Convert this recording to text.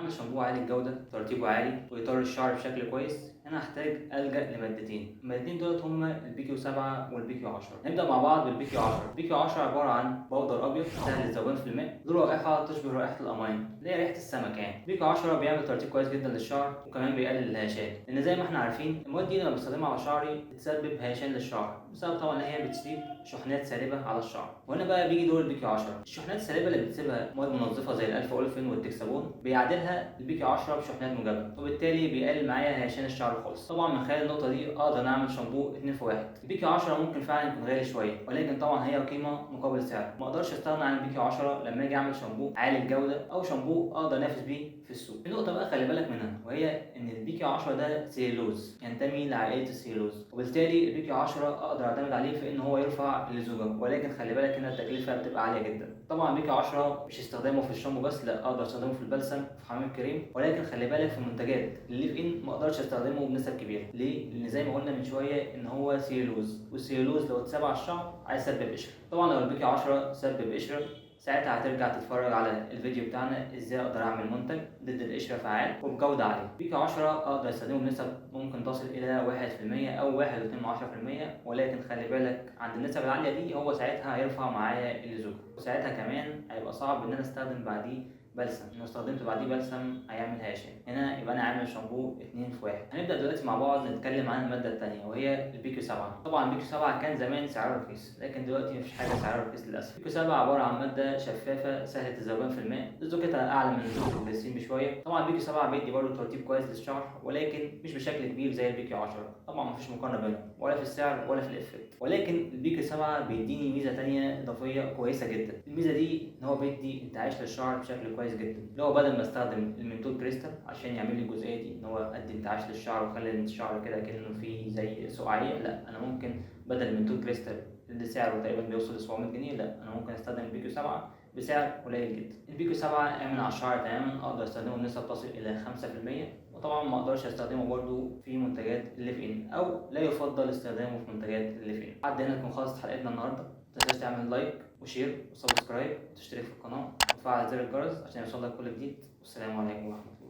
اعمل شامبو عالي الجوده ترطيبه عالي ويطر الشعر بشكل كويس، هنا هحتاج الجا لمادتين. المادتين دولت هما البيكيو 7 والبيكيو 10. نبدا مع بعض بالبيكيو 10. البيكيو 10 عباره عن بودر ابيض سهل الذوبان في الماء، له رائحه تشبه رائحه الامين اللي هي ريحه السمك. يعني بيكيو 10 بيعمل ترطيب كويس جدا للشعر وكمان بيقلل الهشاشات، لان زي ما احنا عارفين المواد دي لما بستخدمها على شعري بتسبب هيشان للشعر بسبب طبعا ان هي بتسيب شحنات سالبه على الشعر. وهنا بقى بيجي دور البيكيو 10. الشحنات السالبه اللي بتسيبها مواد منظفه زي الالفا اولفين والتكسابون بيعادلها البيكيو 10 بشحنات موجبه، وبالتالي بيقلل معايا هيشان الشعر خالص. طبعا من خلال النقطه دي اقدر اعمل شامبو 2 في 1. البيكيو 10 ممكن فعلا يكون غالي شويه، ولكن طبعا هي قيمه مقابل سعر. ما اقدرش استغنى عن البيكيو 10 لما اجي اعمل شامبو عالي الجوده او شامبو اقدر انافس بيه في السوق. في نقطه بقى خلي بالك منها، وهي ان البيكيو 10 ده سيلوز، ينتمي لعائله السيلوز، وبالتالي البيكيو 10 اقدر اعتمد عليه في ان هو يرفع اللزوجه، ولكن خلي بالك ان التكلفه بتبقى عاليه جدا. طبعا بيكيو 10 مش استخدامه في الشامبو بس، لا اقدر استخدمه في البلسم في حمام الكريم، ولكن خلي بالك في منتجات الليف ان ما اقدرش استخدمه بنسب كبيره. ليه؟ لان زي ما قلنا من شويه ان هو سيلوز، والسيلوز لو اتساب على الشعر هيسبب قشره. طبعا لو البيكيو 10 سبب قشره ساعتها هترجع تتفرج على الفيديو بتاعنا ازاي اقدر اعمل منتج ضد القشره فعال وبجوده عاليه. بيكيو 10 اقدر استخدمه بنسب ممكن تصل الى 1% او 1.2%، ولكن خلي بالك عند النسب العاليه دي هو ساعتها هيرفع معايا اللزوجه، وساعتها كمان هيبقى صعب ان انا استخدم بعديه بلسم. لو استخدمت بعديه بلسم هيعمل هشام. هنا يبقى انا عامل شامبو 2 في 1. هنبدا دلوقتي مع بعض نتكلم عن الماده الثانيه وهي البيكيو 7. طبعا البيكيو 7 كان زمان سعره رخيص، لكن دلوقتي مفيش حاجه سعرها رخيص للاسف. البيكيو 7 عباره عن ماده شفافه سهله الذوبان في الماء، لزوجتها اعلى من لزوجه الجليسين بشويه. طبعا البيكيو 7 بيدي برضه ترطيب كويس للشعر، ولكن مش بشكل كبير زي البيكيو 10. طبعا مفيش مقارنه بينهم ولا في السعر ولا في الافكت، ولكن البيكيو 7 بيديني ميزه ثانيه اضافيه كويسه جدا. الميزه دي ان هو بيدي انتعاش للشعر بشكل كويس جدا، اللي هو بدل ما استخدم المنتول كريستال عشان يعمل لي الجزئيه دي ان هو ادي انتعاش للشعر ويخلي الشعر كده كانه فيه زي سقعيه، لا انا ممكن بدل المنتول كريستال اللي سعره تقريبا بيوصل ل 700 جنيه، لا انا ممكن استخدم البيكيو 7 بسعر قليل جدا. البيكيو 7 امن على الشعر تماما، اقدر استخدمه بنسب تصل الى 5%. وطبعا ما اقدرش استخدمه برضو في منتجات الليف ان، او لا يفضل استخدامه في منتجات الليف ان. لحد هنا نكون خلصت حلقتنا النهارده. ما تنساش تعمل لايك وشير وسبسكرايب وتشترك في القناه وتفعل زر الجرس عشان يوصلك كل جديد. والسلام عليكم ورحمه الله.